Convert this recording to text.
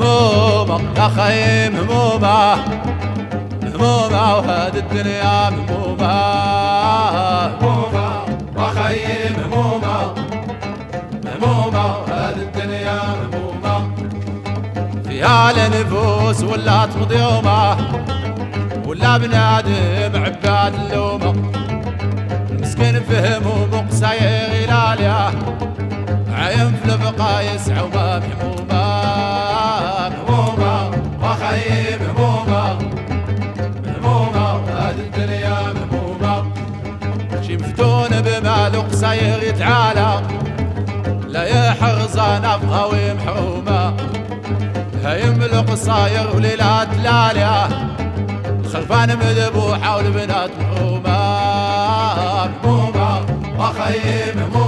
همومة يا خي همومة، همومة وهذه الدنيا همومة، همومة وخي همومة، همومة وهذه الدنيا همومة. فيها النفوس ولات مضيومة، ولا بنادم عباد اللومة، مسكين في همومه قصاير غلاليه، عين في البقا يسعى وما بحمومه، همومه وخيب همومه، همومه وهذه الدنيا همومه. شي مفتون بماله قصاير يتعالى، لا يحرز نفخه ويمحومه، هيم القصاير وليلات لاليه، الخرفان مذبوحه والبنات محومه، همومه وخيب همومه.